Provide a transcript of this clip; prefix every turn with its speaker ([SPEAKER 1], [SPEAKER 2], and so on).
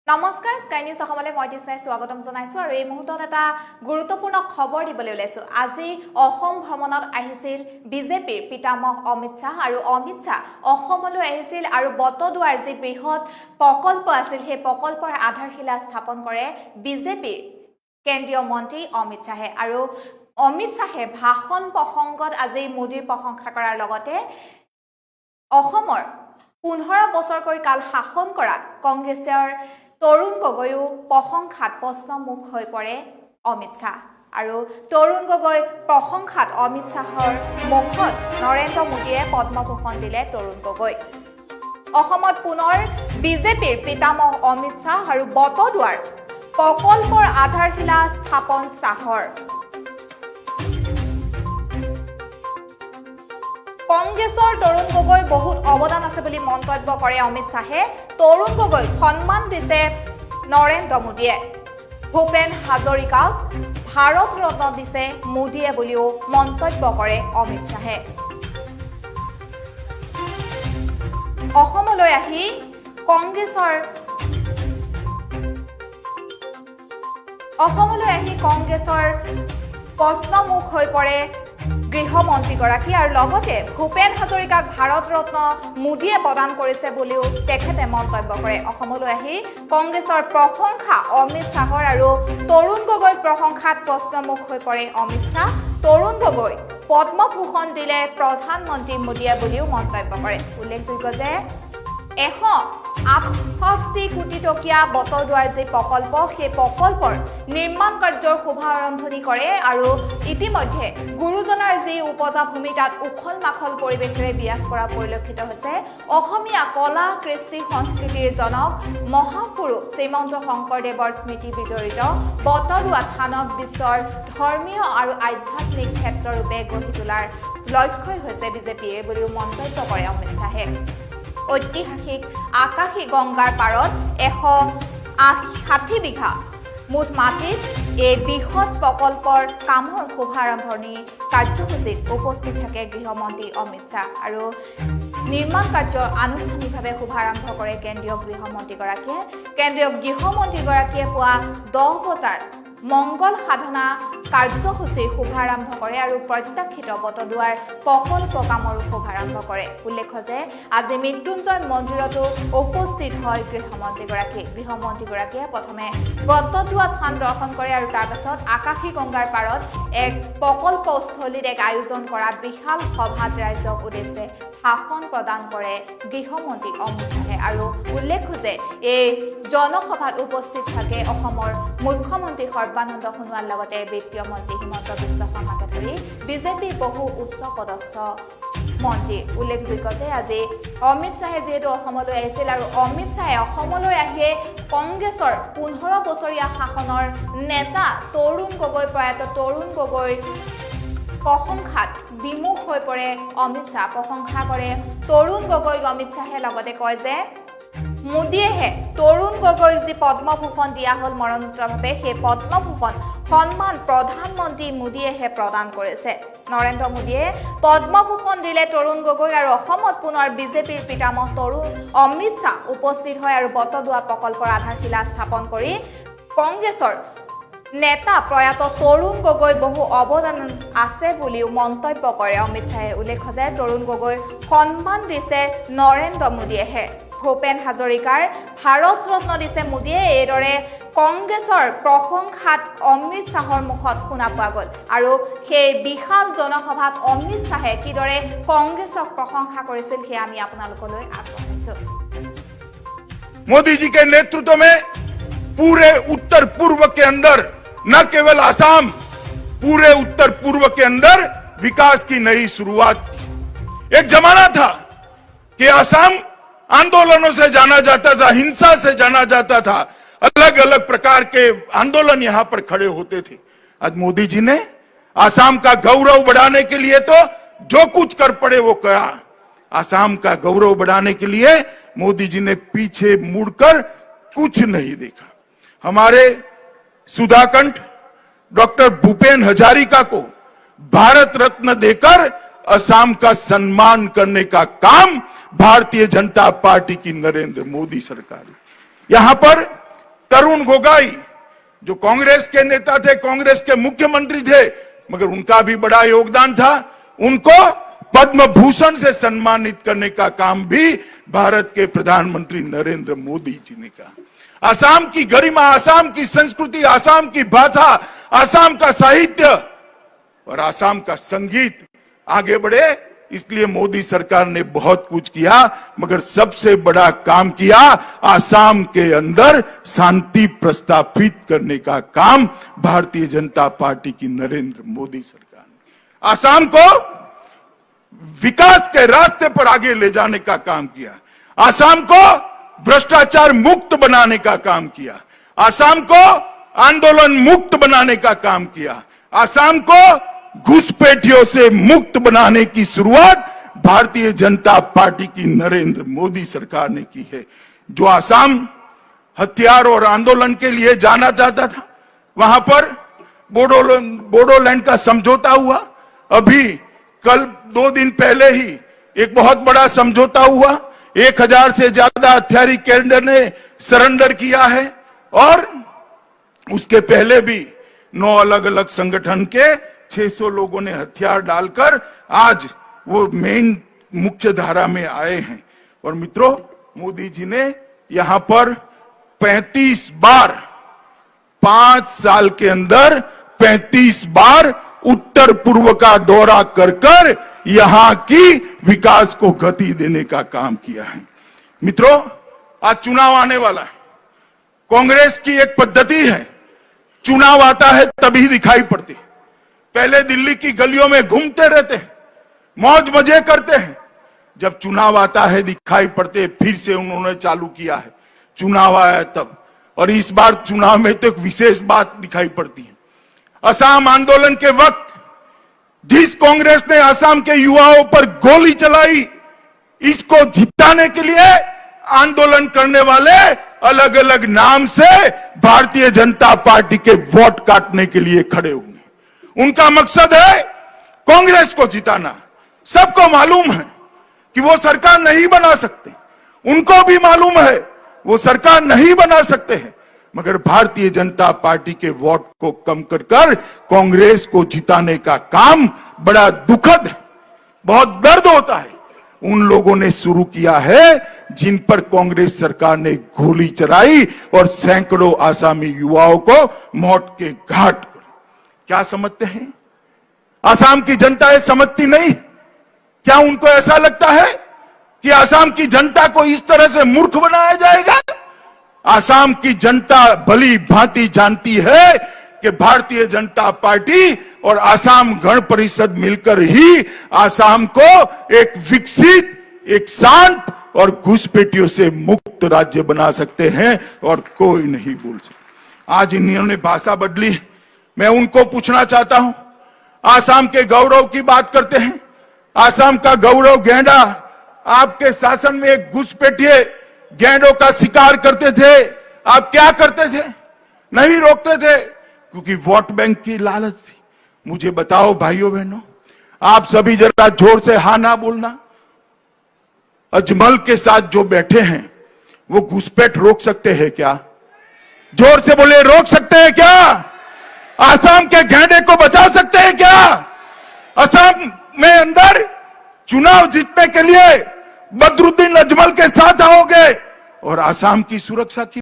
[SPEAKER 1] নমস্কাৰ sky news অসমলৈ মই তিছনাই স্বাগতম জনাইছো আৰু এই মুহূৰ্তত এটা গুৰুত্বপূৰ্ণ খবৰ দিবলৈ ওলাইছো। আজি অসম ভ্ৰমণত আহিছিল বিজেপিৰ পিতামহ অমিত শাহ আৰু অমিত শাহ অসমলৈ আহিছিল আৰু বটদ্ৰৱাৰ যি বৃহৎ প্ৰকল্প আছিল সেই প্ৰকল্পৰ আধাৰশিলা স্থাপন কৰে বিজেপিৰ কেন্দ্ৰীয় মন্ত্ৰী অমিত শাহে আৰু অমিত শাহে ভাষণ প্ৰসংগত আজি মোদীৰ প্ৰশংসা কৰাৰ লগতে অসমৰ 15 বছৰকৈ কাল শাসন কৰা কংগ্ৰেছৰ তৰুণ গগৈও প্ৰশংসাত প্ৰশ্নমুখ হৈ পৰে অমিত শাহ আৰু তৰুণ গগৈ প্ৰশংসাত অমিত শাহৰ মুখত নৰেন্দ্ৰ মোদীয়ে পদ্মভূষণ দিলে তৰুণ গগৈ। অসমত পুনৰ বিজেপিৰ পিতামহ অমিত শাহ আৰু বটদ্ৰৱাৰ প্ৰকল্পৰ আধাৰশিলা স্থাপন শাহৰ। কংগ্ৰেছৰ তৰুণ গগৈ বহুত অৱদান আছে বুলি মন্তব্য কৰে অমিত শাহে। তৰুণ গগৈ সন্মান দিছে নৰেন্দ্ৰ মোদীয়ে। ভূপেন হাজৰিকাক ভাৰত ৰত্ন দিছে মোদীয়ে বুলিও মন্তব্য কৰে অমিত শাহে। অসমলৈ আহি কংগ্ৰেছৰ প্ৰশ্নমুখ হৈ পৰে গৃহমন্ত্ৰীগৰাকী আৰু লগতে ভূপেন হাজৰিকাক ভাৰত ৰত্ন মোদীয়ে প্ৰদান কৰিছে বুলিও তেখেতে মন্তব্য কৰে। অসমলৈ আহি কংগ্ৰেছৰ প্ৰশংসা অমিত শাহৰ আৰু তৰুণ গগৈ প্ৰশংসাত প্ৰশ্নমুখ হৈ পৰে অমিত শাহ। তৰুণ গগৈ পদ্মভূষণ দিলে প্ৰধানমন্ত্ৰী মোদীয়ে বুলিও মন্তব্য কৰে। উল্লেখযোগ্য যে 168 কোটি টকীয়া বটদ্ৰৱাৰ যি প্ৰকল্প সেই প্ৰকল্পৰ নিৰ্মাণ কাৰ্যৰ শুভাৰম্ভণি কৰে আৰু ইতিমধ্যে গুৰুজনাৰ যি উপজা ভূমি তাত উখল মাখল পৰিৱেশেৰে বিৰাজ কৰা পৰিলক্ষিত হৈছে। অসমীয়া কলা কৃষ্টি সংস্কৃতিৰ জনক মহাপুৰুষ শ্ৰীমন্ত শংকৰদেৱৰ স্মৃতি বিজড়িত বটদ্ৰৱা থানক বিশ্বৰ ধৰ্মীয় আৰু আধ্যাত্মিক ক্ষেত্ৰৰূপে গঢ়ি তোলাৰ লক্ষ্যই হৈছে বিজেপিয়ে বুলিও মন্তব্য কৰে অমিত শাহে। ঐতিহাসিক আকাশী গংগাৰ পাৰত 160 বিঘা মুঠ মাটিত এই বৃহৎ প্ৰকল্পৰ কামৰ শুভাৰম্ভণি কাৰ্যসূচীত উপস্থিত থাকে গৃহমন্ত্ৰী অমিত শাহ আৰু নিৰ্মাণ কাৰ্য আনুষ্ঠানিকভাৱে শুভাৰম্ভ কৰে কেন্দ্ৰীয় গৃহমন্ত্ৰীগৰাকীয়ে। কেন্দ্ৰীয় গৃহমন্ত্ৰীগৰাকীয়ে পুৱা 10 বজাৰ মংগল সাধনা কাৰ্যসূচীৰ শুভাৰম্ভ কৰে আৰু প্ৰত্যাশিত বটদ্ৰৱাৰ প্ৰকল্প কামৰো শুভাৰম্ভ কৰে। উল্লেখ্য যে আজি মৃত্যুঞ্জয় মন্দিৰতো উপস্থিত হয় গৃহমন্ত্ৰীগৰাকীয়ে প্ৰথমে বটদ্ৰৱা থান দৰ্শন কৰে আৰু তাৰ পাছত আকাশী গংগাৰ পাৰত এক প্ৰকল্পস্থলীত এক আয়োজন কৰা বিশাল সভাত ৰাইজক উদ্দেশ্যে ভাষণ প্ৰদান কৰে গৃহমন্ত্ৰী অমিত শাহে আৰু উল্লেখ্য যে এই জনসভাত উপস্থিত থাকে অসমৰ মুখ্যমন্ত্ৰী সৰ্বানন্দ সোণোৱালৰ লগতে বিত্তীয় মন্ত্ৰী হিমন্ত বিশ্ব শৰ্মাকে ধৰি বিজেপিৰ বহু উচ্চ পদস্থ মন্ত্ৰী। উল্লেখযোগ্য যে আজি অমিত শাহে যিহেতু অসমলৈ আহিছিল আৰু অমিত শাহে অসমলৈ আহিয়ে কংগ্ৰেছৰ 15 বছৰীয়া শাসনৰ নেতা তৰুণ গগৈ প্ৰয়াত তৰুণ গগৈৰ প্ৰশংসাত বিমুখ হৈ পৰে অমিত শাহ। প্ৰশংসা কৰে তৰুণ গগৈ অমিত শাহে লগতে কয় যে মোদীয়েহে তৰুণ গগৈক যি পদ্মভূষণ দিয়া হ'ল মৰণোত্তৰভাৱে সেই পদ্মভূষণ সন্মান প্ৰধানমন্ত্ৰী মোদীয়েহে প্ৰদান কৰিছে। নৰেন্দ্ৰ মোদীয়ে পদ্মভূষণ দিলে তৰুণ গগৈ আৰু অসমত পুনৰ বিজেপিৰ পিতামহ তৰুণ অমিত শাহ উপস্থিত হয় আৰু বটদ্ৰৱা প্ৰকল্পৰ আধাৰশিলা স্থাপন কৰি কংগ্ৰেছৰ নেতা প্ৰয়াত তৰুণ গগৈ বহু অৱদান আছে বুলিও মন্তব্য কৰে অমিত শাহে। উল্লেখ্য যে তৰুণ গগৈৰ সন্মান দিছে নৰেন্দ্ৰ মোদীয়েহে। ভূপেন হাজৰিকাৰ ভাৰত ৰত্ন দিছে মোদীয়ে। এইদৰে কংগ্ৰেছৰ প্ৰশংসাত অমিত শাহৰ মুখত শুনা পোৱা গ'ল আৰু সেই বিশাল জনসভাত অমিত শাহে কিদৰে কংগ্ৰেছক প্ৰশংসা কৰিছিল সেয়া আমি আপোনালোকলৈ আগবঢ়াইছো।
[SPEAKER 2] मोदी जी के नेतृत्व में पूरे उत्तर पूर्व के अंदर न केवल असम, पूरे उत्तर पूर्व के अंदर विकास की नई शुरुआत की। एक जमाना था कि असम आंदोलनों से जाना जाता था, हिंसा से जाना जाता था, अलग अलग प्रकार के आंदोलन यहां पर खड़े होते थे। आज मोदी जी ने असम का गौरव बढ़ाने के लिए तो जो कुछ कर पड़े वो करा। असम का गौरव बढ़ाने के लिए मोदी जी ने पीछे मुड़कर कुछ नहीं देखा। हमारे सुधाकंठ डॉक्टर भूपेन हजारिका को भारत रत्न देकर असम का सम्मान करने का काम भारतीय जनता पार्टी की नरेंद्र मोदी सरकार। यहां पर तरुण गोगोई जो कांग्रेस के नेता थे, कांग्रेस के मुख्यमंत्री थे, मगर उनका भी बड़ा योगदान था। उनको पद्म भूषण से सम्मानित करने का काम भी भारत के प्रधानमंत्री नरेंद्र मोदी जी ने कहा। असम की गरिमा, असम की संस्कृति, असम की भाषा, असम का साहित्य और असम का संगीत आगे बढ़े, इसलिए मोदी सरकार ने बहुत कुछ किया, मगर सबसे बड़ा काम किया असम के अंदर शांति प्रस्थापित करने का काम भारतीय जनता पार्टी की नरेंद्र मोदी सरकार ने असम को विकास के रास्ते पर आगे ले जाने का काम किया, असम को भ्रष्टाचार मुक्त बनाने का काम किया, असम को आंदोलन मुक्त बनाने का काम किया, असम को घुसपैठियों से मुक्त बनाने की शुरुआत भारतीय जनता पार्टी की नरेंद्र मोदी सरकार ने की है। जो असम हथियार और आंदोलन के लिए जाना चाहता था, वहां पर बोडोलैंड का समझौता हुआ। अभी कल 2 दिन पहले ही एक बहुत बड़ा समझौता हुआ, 1000 से ज्यादा हथियारी कैडर ने सरेंडर किया है और उसके पहले भी 9 अलग अलग संगठन के 600 लोगों ने हथियार डालकर आज वो मेन मुख्य धारा में आए हैं। और मित्रों, मोदी जी ने यहां पर 35 बार 5 साल के अंदर 35 बार उत्तर पूर्व का दौरा कर यहां की विकास को गति देने का काम किया है। मित्रों, आज चुनाव आने वाला है। कांग्रेस की एक पद्धति है, चुनाव आता है तभी दिखाई पड़ती। पहले दिल्ली की गलियों में घूमते रहते हैं, मौज मजे करते हैं, जब चुनाव आता है दिखाई पड़ते। फिर से उन्होंने चालू किया है, चुनाव आया तब। और इस बार चुनाव में तो एक विशेष बात दिखाई पड़ती है। असम आंदोलन के वक्त जिस कांग्रेस ने असम के युवाओं पर गोली चलाई, इसको जिताने के लिए आंदोलन करने वाले अलग अलग नाम से भारतीय जनता पार्टी के वोट काटने के लिए खड़े हुए। उनका मकसद है कांग्रेस को जिताना। सबको मालूम है कि वो सरकार नहीं बना सकते, उनको भी मालूम है वो सरकार नहीं बना सकते हैं, मगर भारतीय जनता पार्टी के वोट को कम कर कांग्रेस को जिताने का काम बड़ा दुखद है, बहुत दर्द होता है। उन लोगों ने शुरू किया है जिन पर कांग्रेस सरकार ने गोली चलाई और सैकड़ों आसामी युवाओं को मौत के घाट। क्या समझते हैं? असम की जनता ये समझती नहीं। क्या उनको ऐसा लगता है कि असम की जनता को इस तरह से मूर्ख बनाया जाएगा? असम की जनता भली भांति जानती है कि भारतीय जनता पार्टी और असम गण परिषद मिलकर ही असम को एक विकसित, एक शांत और घुसपैठियों से मुक्त राज्य बना सकते हैं और कोई नहीं बोल सकता। आज इन्होंने भाषा बदली। मैं उनको पूछना चाहता हूं, आसाम के गौरव की बात करते हैं। आसाम का गौरव गैंडा, आपके शासन में एक घुसपैठिए गैंडों का शिकार करते थे, आप क्या करते थे? नहीं रोकते थे, क्योंकि वोट बैंक की लालच थी। मुझे बताओ भाइयों बहनों, आप सभी जरा जोर से हाँ ना बोलना। अजमल के साथ जो बैठे हैं वो घुसपैठ रोक सकते हैं क्या? जोर से बोले, रोक सकते हैं क्या? असम के गैंडे को बचा सकते हैं क्या? असम में अंदर चुनाव जीतने के लिए बदरुद्दीन अजमल के साथ आओगे और असम की सुरक्षा की